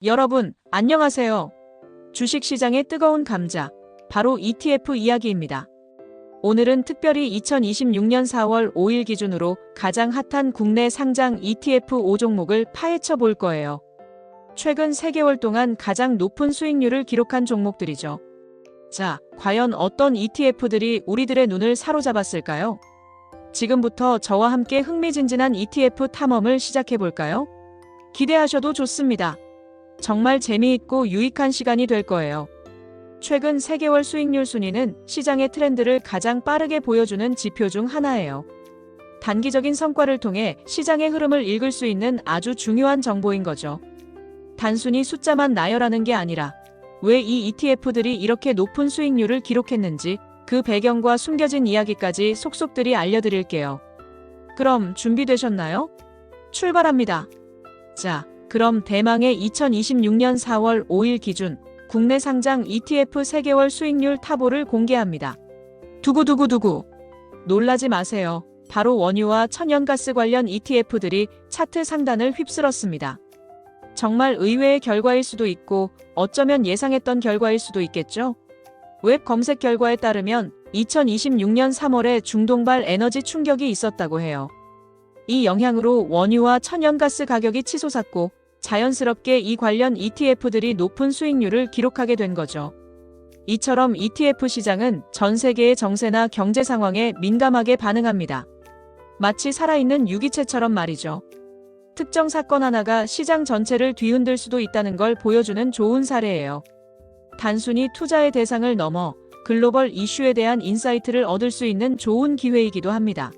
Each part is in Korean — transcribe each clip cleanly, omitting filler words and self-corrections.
여러분, 안녕하세요. 주식시장의 뜨거운 감자, 바로 ETF 이야기입니다. 오늘은 특별히 2026년 4월 5일 기준으로 가장 핫한 국내 상장 ETF 5종목을 파헤쳐 볼 거예요. 최근 3개월 동안 가장 높은 수익률을 기록한 종목들이죠. 자, 과연 어떤 ETF들이 우리들의 눈을 사로잡았을까요? 지금부터 저와 함께 흥미진진한 ETF 탐험을 시작해 볼까요? 기대하셔도 좋습니다. 정말 재미있고 유익한 시간이 될 거예요. 최근 3개월 수익률 순위는 시장의 트렌드를 가장 빠르게 보여주는 지표 중 하나예요. 단기적인 성과를 통해 시장의 흐름을 읽을 수 있는 아주 중요한 정보인 거죠. 단순히 숫자만 나열하는 게 아니라 왜 이 ETF들이 이렇게 높은 수익률을 기록했는지 그 배경과 숨겨진 이야기까지 속속들이 알려드릴게요. 그럼 준비되셨나요? 출발합니다. 자, 그럼 대망의 2026년 4월 5일 기준 국내 상장 ETF 3개월 수익률 탑5를 공개합니다. 두구두구두구. 놀라지 마세요. 바로 원유와 천연가스 관련 ETF들이 차트 상단을 휩쓸었습니다. 정말 의외의 결과일 수도 있고 어쩌면 예상했던 결과일 수도 있겠죠? 웹 검색 결과에 따르면 2026년 3월에 중동발 에너지 충격이 있었다고 해요. 이 영향으로 원유와 천연가스 가격이 치솟았고 자연스럽게 이 관련 ETF들이 높은 수익률을 기록하게 된 거죠. 이처럼 ETF 시장은 전 세계의 정세나 경제 상황에 민감하게 반응합니다. 마치 살아있는 유기체처럼 말이죠. 특정 사건 하나가 시장 전체를 뒤흔들 수도 있다는 걸 보여주는 좋은 사례예요. 단순히 투자의 대상을 넘어 글로벌 이슈에 대한 인사이트를 얻을 수 있는 좋은 기회이기도 합니다.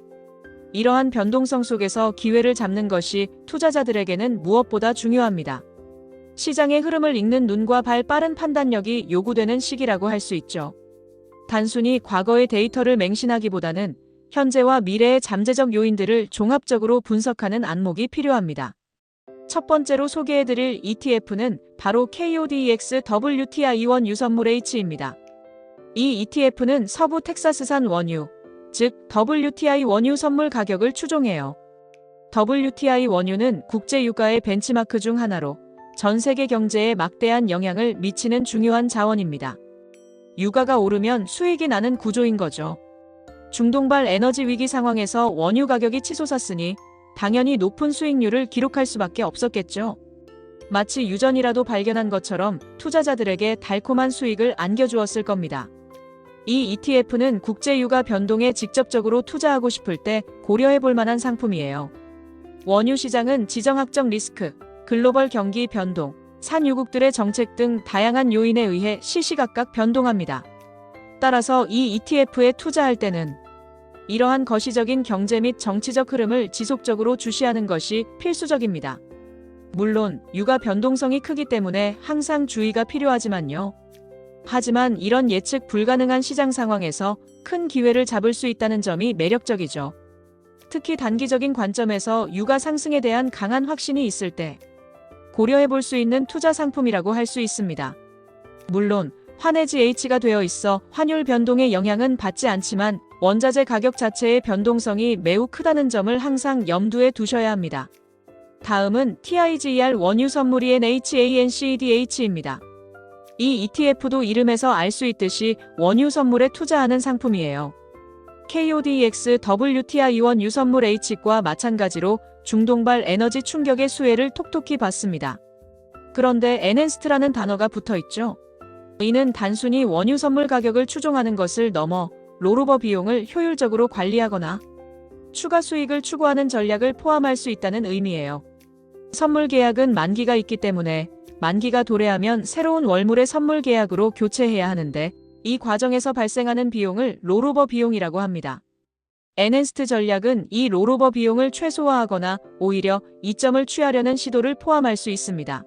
이러한 변동성 속에서 기회를 잡는 것이 투자자들에게는 무엇보다 중요합니다. 시장의 흐름을 읽는 눈과 빠른 판단력이 요구되는 시기라고 할 수 있죠. 단순히 과거의 데이터를 맹신하기보다는 현재와 미래의 잠재적 요인들을 종합적으로 분석하는 안목이 필요합니다. 첫 번째로 소개해드릴 ETF는 바로 KODX WTI1 유선물 H입니다. 이 ETF는 서부 텍사스산 원유, 즉 WTI 원유 선물 가격을 추종해요. WTI 원유는 국제 유가의 벤치마크 중 하나로 전 세계 경제에 막대한 영향을 미치는 중요한 자원입니다. 유가가 오르면 수익이 나는 구조인 거죠. 중동발 에너지 위기 상황에서 원유 가격이 치솟았으니 당연히 높은 수익률을 기록할 수밖에 없었겠죠. 마치 유전이라도 발견한 것처럼 투자자들에게 달콤한 수익을 안겨주었을 겁니다. 이 ETF는 국제유가 변동에 직접적으로 투자하고 싶을 때 고려해볼 만한 상품이에요. 원유 시장은 지정학적 리스크, 글로벌 경기 변동, 산유국들의 정책 등 다양한 요인에 의해 시시각각 변동합니다. 따라서 이 ETF에 투자할 때는 이러한 거시적인 경제 및 정치적 흐름을 지속적으로 주시하는 것이 필수적입니다. 물론 유가 변동성이 크기 때문에 항상 주의가 필요하지만요. 하지만 이런 예측 불가능한 시장 상황에서 큰 기회를 잡을 수 있다는 점이 매력적이죠. 특히 단기적인 관점에서 유가 상승에 대한 강한 확신이 있을 때 고려해 볼 수 있는 투자 상품이라고 할 수 있습니다. 물론 환해지 H가 되어 있어 환율 변동의 영향은 받지 않지만 원자재 가격 자체의 변동성이 매우 크다는 점을 항상 염두에 두셔야 합니다. 다음은 TIGER 원유 선물 ENHANCDH입니다. 이 ETF도 이름에서 알 수 있듯이 원유 선물에 투자하는 상품이에요. KODX WTI1 유선물 H과 마찬가지로 중동발 에너지 충격의 수혜를 톡톡히 받습니다. 그런데 엔핸스트라는 단어가 붙어있죠. 이는 단순히 원유 선물 가격을 추종하는 것을 넘어 롤오버 비용을 효율적으로 관리하거나 추가 수익을 추구하는 전략을 포함할 수 있다는 의미예요. 선물 계약은 만기가 있기 때문에 만기가 도래하면 새로운 월물의 선물 계약으로 교체해야 하는데 이 과정에서 발생하는 비용을 롤오버 비용이라고 합니다. 엔핸스트 전략은 이 롤오버 비용을 최소화하거나 오히려 이점을 취하려는 시도를 포함할 수 있습니다.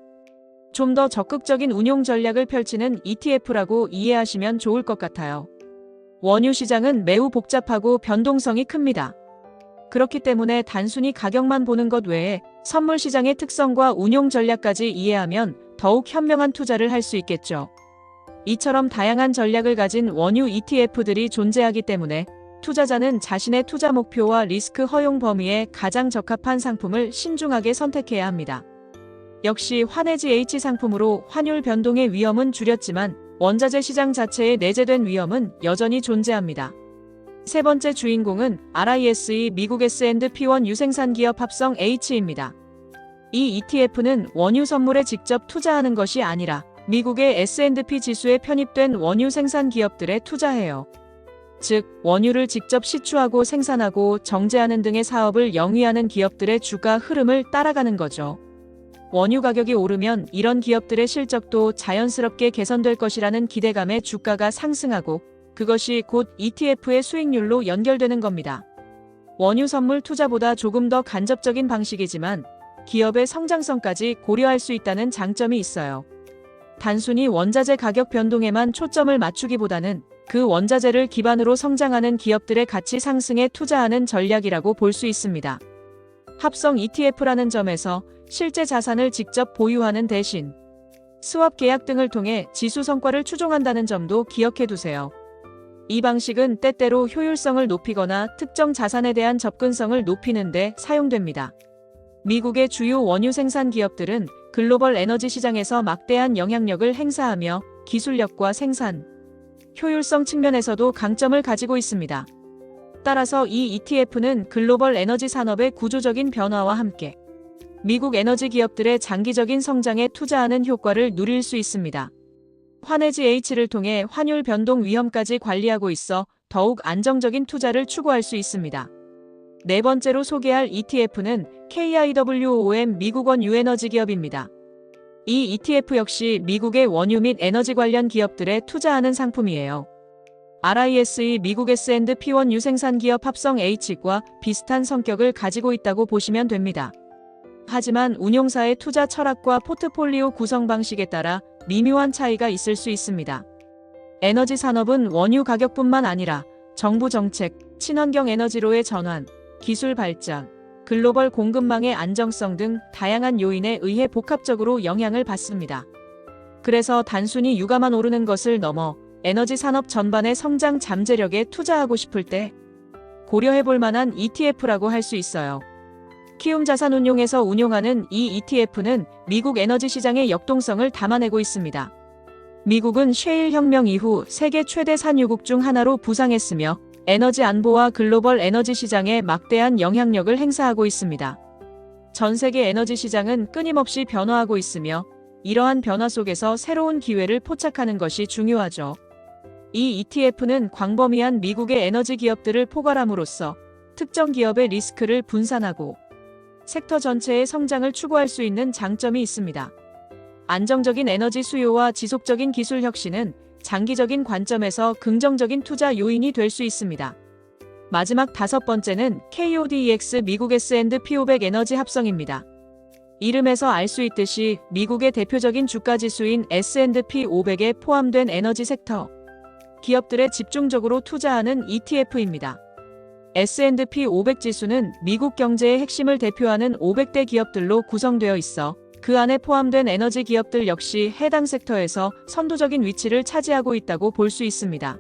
좀 더 적극적인 운용 전략을 펼치는 ETF라고 이해하시면 좋을 것 같아요. 원유 시장은 매우 복잡하고 변동성이 큽니다. 그렇기 때문에 단순히 가격만 보는 것 외에 선물 시장의 특성과 운용 전략까지 이해하면 더욱 현명한 투자를 할 수 있겠죠. 이처럼 다양한 전략을 가진 원유 ETF들이 존재하기 때문에 투자자는 자신의 투자 목표와 리스크 허용 범위에 가장 적합한 상품을 신중하게 선택해야 합니다. 역시 환해지 H 상품으로 환율 변동의 위험은 줄였지만 원자재 시장 자체에 내재된 위험은 여전히 존재합니다. 세 번째 주인공은 RISE 미국 S&P1 유생산 기업 합성 H입니다. 이 ETF는 원유 선물에 직접 투자하는 것이 아니라 미국의 S&P 지수에 편입된 원유 생산 기업들에 투자해요. 즉, 원유를 직접 시추하고 생산하고 정제하는 등의 사업을 영위하는 기업들의 주가 흐름을 따라가는 거죠. 원유 가격이 오르면 이런 기업들의 실적도 자연스럽게 개선될 것이라는 기대감에 주가가 상승하고 그것이 곧 ETF의 수익률로 연결되는 겁니다. 원유 선물 투자보다 조금 더 간접적인 방식이지만 기업의 성장성까지 고려할 수 있다는 장점이 있어요. 단순히 원자재 가격 변동에만 초점을 맞추기보다는 그 원자재를 기반으로 성장하는 기업들의 가치 상승에 투자하는 전략이라고 볼 수 있습니다. 합성 ETF라는 점에서 실제 자산을 직접 보유하는 대신 스왑 계약 등을 통해 지수 성과를 추종한다는 점도 기억해 두세요. 이 방식은 때때로 효율성을 높이거나 특정 자산에 대한 접근성을 높이는 데 사용됩니다. 미국의 주요 원유 생산 기업들은 글로벌 에너지 시장에서 막대한 영향력을 행사하며 기술력과 생산, 효율성 측면에서도 강점을 가지고 있습니다. 따라서 이 ETF는 글로벌 에너지 산업의 구조적인 변화와 함께 미국 에너지 기업들의 장기적인 성장에 투자하는 효과를 누릴 수 있습니다. 환해지 H를 통해 환율 변동 위험까지 관리하고 있어 더욱 안정적인 투자를 추구할 수 있습니다. 네 번째로 소개할 ETF는 KIWOM 미국 원유 에너지 기업입니다. 이 ETF 역시 미국의 원유 및 에너지 관련 기업들에 투자하는 상품이에요. RISE 미국 S&P1 유생산 기업 합성 H과 비슷한 성격을 가지고 있다고 보시면 됩니다. 하지만 운용사의 투자 철학과 포트폴리오 구성 방식에 따라 미묘한 차이가 있을 수 있습니다. 에너지 산업은 원유 가격뿐만 아니라 정부 정책, 친환경 에너지로의 전환, 기술 발전, 글로벌 공급망의 안정성 등 다양한 요인에 의해 복합적으로 영향을 받습니다. 그래서 단순히 유가만 오르는 것을 넘어 에너지 산업 전반의 성장 잠재력에 투자하고 싶을 때 고려해볼 만한 ETF라고 할 수 있어요. 키움 자산운용에서 운용하는 이 ETF는 미국 에너지 시장의 역동성을 담아내고 있습니다. 미국은 셰일 혁명 이후 세계 최대 산유국 중 하나로 부상했으며 에너지 안보와 글로벌 에너지 시장에 막대한 영향력을 행사하고 있습니다. 전 세계 에너지 시장은 끊임없이 변화하고 있으며 이러한 변화 속에서 새로운 기회를 포착하는 것이 중요하죠. 이 ETF는 광범위한 미국의 에너지 기업들을 포괄함으로써 특정 기업의 리스크를 분산하고 섹터 전체의 성장을 추구할 수 있는 장점이 있습니다. 안정적인 에너지 수요와 지속적인 기술 혁신은 장기적인 관점에서 긍정적인 투자 요인이 될 수 있습니다. 마지막 다섯 번째는 KODEX 미국 S&P 500 에너지 합성입니다. 이름에서 알 수 있듯이 미국의 대표적인 주가 지수인 S&P 500에 포함된 에너지 섹터 기업들에 집중적으로 투자하는 ETF입니다. S&P 500 지수는 미국 경제의 핵심을 대표하는 500대 기업들로 구성되어 있어 그 안에 포함된 에너지 기업들 역시 해당 섹터에서 선도적인 위치를 차지하고 있다고 볼 수 있습니다.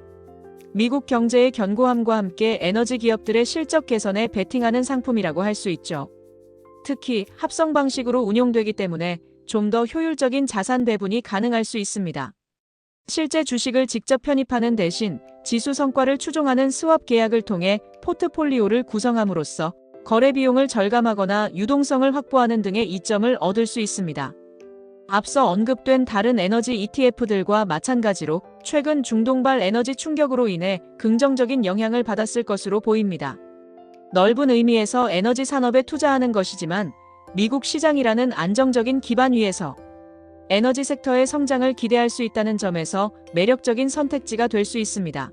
미국 경제의 견고함과 함께 에너지 기업들의 실적 개선에 베팅하는 상품이라고 할 수 있죠. 특히 합성 방식으로 운용되기 때문에 좀 더 효율적인 자산 배분이 가능할 수 있습니다. 실제 주식을 직접 편입하는 대신 지수 성과를 추종하는 스왑 계약을 통해 포트폴리오를 구성함으로써 거래 비용을 절감하거나 유동성을 확보하는 등의 이점을 얻을 수 있습니다. 앞서 언급된 다른 에너지 ETF들과 마찬가지로 최근 중동발 에너지 충격으로 인해 긍정적인 영향을 받았을 것으로 보입니다. 넓은 의미에서 에너지 산업에 투자하는 것이지만 미국 시장이라는 안정적인 기반 위에서 에너지 섹터의 성장을 기대할 수 있다는 점에서 매력적인 선택지가 될 수 있습니다.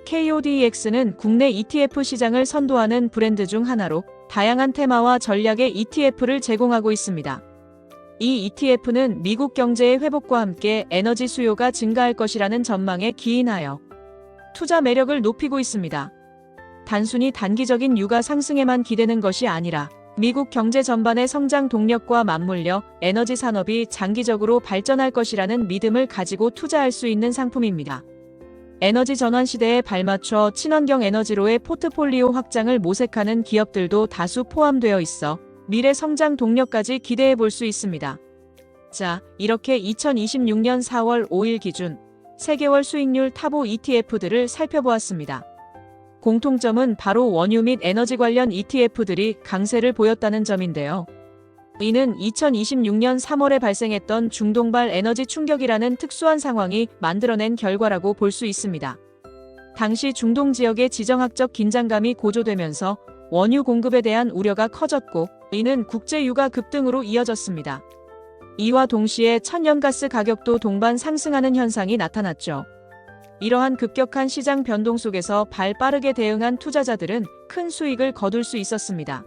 KODEX는 국내 ETF 시장을 선도하는 브랜드 중 하나로 다양한 테마와 전략의 ETF를 제공하고 있습니다. 이 ETF는 미국 경제의 회복과 함께 에너지 수요가 증가할 것이라는 전망에 기인하여 투자 매력을 높이고 있습니다. 단순히 단기적인 유가 상승에만 기대는 것이 아니라 미국 경제 전반의 성장 동력과 맞물려 에너지 산업이 장기적으로 발전할 것이라는 믿음을 가지고 투자할 수 있는 상품입니다. 에너지 전환 시대에 발맞춰 친환경 에너지로의 포트폴리오 확장을 모색하는 기업들도 다수 포함되어 있어 미래 성장 동력까지 기대해 볼 수 있습니다. 자, 이렇게 2026년 4월 5일 기준 3개월 수익률 탑5 ETF들을 살펴보았습니다. 공통점은 바로 원유 및 에너지 관련 ETF들이 강세를 보였다는 점인데요. 이는 2026년 3월에 발생했던 중동발 에너지 충격이라는 특수한 상황이 만들어낸 결과라고 볼 수 있습니다. 당시 중동 지역의 지정학적 긴장감이 고조되면서 원유 공급에 대한 우려가 커졌고, 이는 국제 유가 급등으로 이어졌습니다. 이와 동시에 천연가스 가격도 동반 상승하는 현상이 나타났죠. 이러한 급격한 시장 변동 속에서 발 빠르게 대응한 투자자들은 큰 수익을 거둘 수 있었습니다.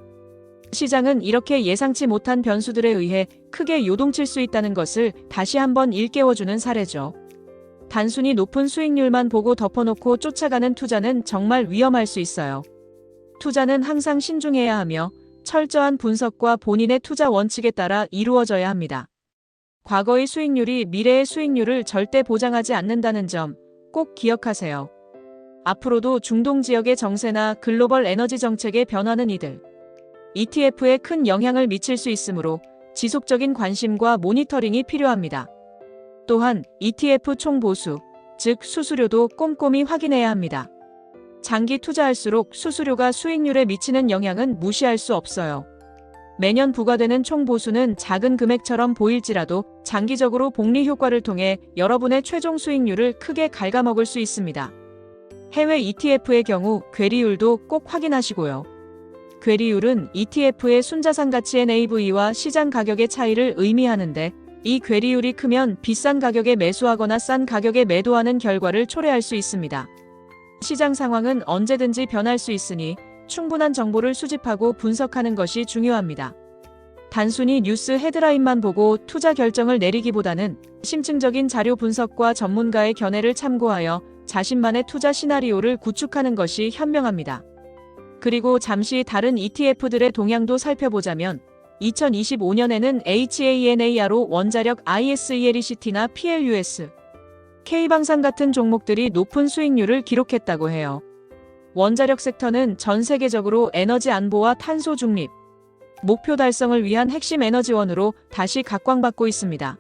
시장은 이렇게 예상치 못한 변수들에 의해 크게 요동칠 수 있다는 것을 다시 한번 일깨워주는 사례죠. 단순히 높은 수익률만 보고 덮어놓고 쫓아가는 투자는 정말 위험할 수 있어요. 투자는 항상 신중해야 하며 철저한 분석과 본인의 투자 원칙에 따라 이루어져야 합니다. 과거의 수익률이 미래의 수익률을 절대 보장하지 않는다는 점 꼭 기억하세요. 앞으로도 중동 지역의 정세나 글로벌 에너지 정책의 변화는 이들 ETF에 큰 영향을 미칠 수 있으므로 지속적인 관심과 모니터링이 필요합니다. 또한 ETF 총 보수, 즉 수수료도 꼼꼼히 확인해야 합니다. 장기 투자할수록 수수료가 수익률에 미치는 영향은 무시할 수 없어요. 매년 부과되는 총 보수는 작은 금액처럼 보일지라도 장기적으로 복리 효과를 통해 여러분의 최종 수익률을 크게 갉아먹을 수 있습니다. 해외 ETF의 경우 괴리율도 꼭 확인하시고요. 괴리율은 ETF의 순자산 가치의 NAV와 시장 가격의 차이를 의미하는데, 이 괴리율이 크면 비싼 가격에 매수하거나 싼 가격에 매도하는 결과를 초래할 수 있습니다. 시장 상황은 언제든지 변할 수 있으니 충분한 정보를 수집하고 분석하는 것이 중요합니다. 단순히 뉴스 헤드라인만 보고 투자 결정을 내리기보다는 심층적인 자료 분석과 전문가의 견해를 참고하여 자신만의 투자 시나리오를 구축하는 것이 현명합니다. 그리고 잠시 다른 ETF들의 동향도 살펴보자면 2025년에는 HANARO, 원자력, ISELECT나 PLUS, K방산 같은 종목들이 높은 수익률을 기록했다고 해요. 원자력 섹터는 전 세계적으로 에너지 안보와 탄소 중립, 목표 달성을 위한 핵심 에너지원으로 다시 각광받고 있습니다.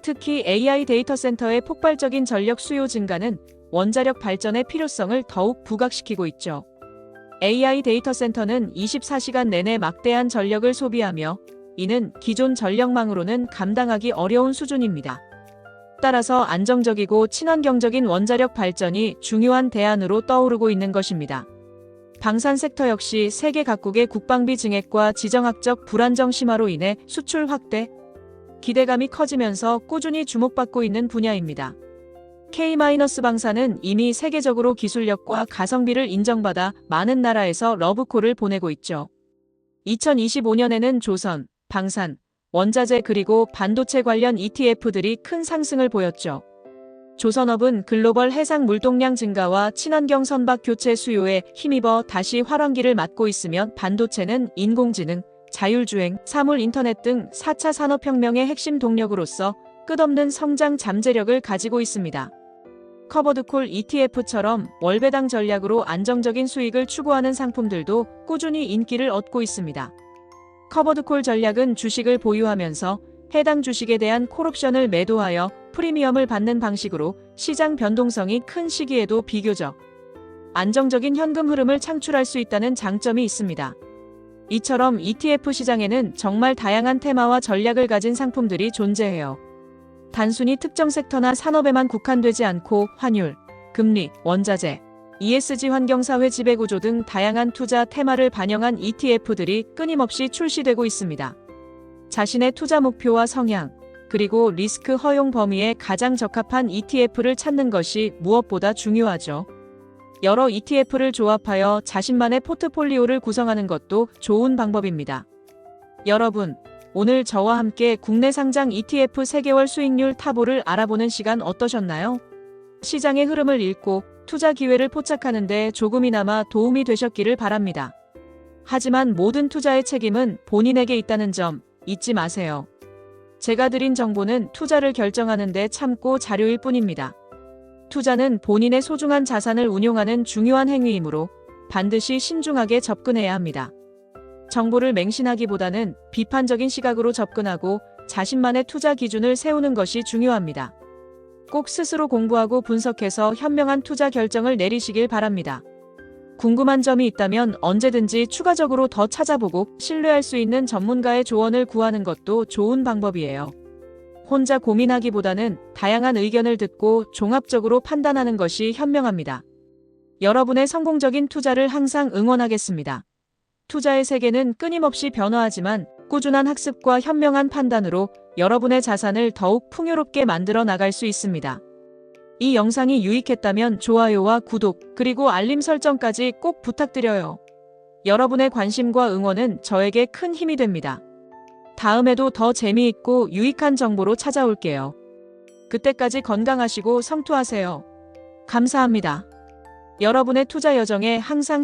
특히 AI 데이터 센터의 폭발적인 전력 수요 증가는 원자력 발전의 필요성을 더욱 부각시키고 있죠. AI 데이터 센터는 24시간 내내 막대한 전력을 소비하며, 이는 기존 전력망으로는 감당하기 어려운 수준입니다. 따라서 안정적이고 친환경적인 원자력 발전이 중요한 대안으로 떠오르고 있는 것입니다. 방산 섹터 역시 세계 각국의 국방비 증액과 지정학적 불안정 심화로 인해 수출 확대, 기대감이 커지면서 꾸준히 주목받고 있는 분야입니다. K-방산은 이미 세계적으로 기술력과 가성비를 인정받아 많은 나라에서 러브콜을 보내고 있죠. 2025년에는 조선, 방산, 원자재 그리고 반도체 관련 ETF들이 큰 상승을 보였죠. 조선업은 글로벌 해상 물동량 증가와 친환경 선박 교체 수요에 힘입어 다시 활황기를 맞고 있으며, 반도체는 인공지능, 자율주행, 사물 인터넷 등 4차 산업혁명의 핵심 동력으로서 끝없는 성장 잠재력을 가지고 있습니다. 커버드콜 ETF처럼 월배당 전략으로 안정적인 수익을 추구하는 상품들도 꾸준히 인기를 얻고 있습니다. 커버드콜 전략은 주식을 보유하면서 해당 주식에 대한 콜옵션을 매도하여 프리미엄을 받는 방식으로 시장 변동성이 큰 시기에도 비교적 안정적인 현금 흐름을 창출할 수 있다는 장점이 있습니다. 이처럼 ETF 시장에는 정말 다양한 테마와 전략을 가진 상품들이 존재해요. 단순히 특정 섹터나 산업에만 국한되지 않고 환율, 금리, 원자재, ESG 환경사회 지배구조 등 다양한 투자 테마를 반영한 ETF들이 끊임없이 출시되고 있습니다. 자신의 투자 목표와 성향, 그리고 리스크 허용 범위에 가장 적합한 ETF를 찾는 것이 무엇보다 중요하죠. 여러 ETF를 조합하여 자신만의 포트폴리오를 구성하는 것도 좋은 방법입니다. 여러분, 오늘 저와 함께 국내 상장 ETF 3개월 수익률 탑5를 알아보는 시간 어떠셨나요? 시장의 흐름을 읽고 투자 기회를 포착하는 데 조금이나마 도움이 되셨기를 바랍니다. 하지만 모든 투자의 책임은 본인에게 있다는 점 잊지 마세요. 제가 드린 정보는 투자를 결정하는 데 참고 자료일 뿐입니다. 투자는 본인의 소중한 자산을 운용하는 중요한 행위이므로 반드시 신중하게 접근해야 합니다. 정보를 맹신하기보다는 비판적인 시각으로 접근하고 자신만의 투자 기준을 세우는 것이 중요합니다. 꼭 스스로 공부하고 분석해서 현명한 투자 결정을 내리시길 바랍니다. 궁금한 점이 있다면 언제든지 추가적으로 더 찾아보고 신뢰할 수 있는 전문가의 조언을 구하는 것도 좋은 방법이에요. 혼자 고민하기보다는 다양한 의견을 듣고 종합적으로 판단하는 것이 현명합니다. 여러분의 성공적인 투자를 항상 응원하겠습니다. 투자의 세계는 끊임없이 변화하지만 꾸준한 학습과 현명한 판단으로 여러분의 자산을 더욱 풍요롭게 만들어 나갈 수 있습니다. 이 영상이 유익했다면 좋아요와 구독, 그리고 알림 설정까지 꼭 부탁드려요. 여러분의 관심과 응원은 저에게 큰 힘이 됩니다. 다음에도 더 재미있고 유익한 정보로 찾아올게요. 그때까지 건강하시고 성투하세요. 감사합니다. 여러분의 투자 여정에 항상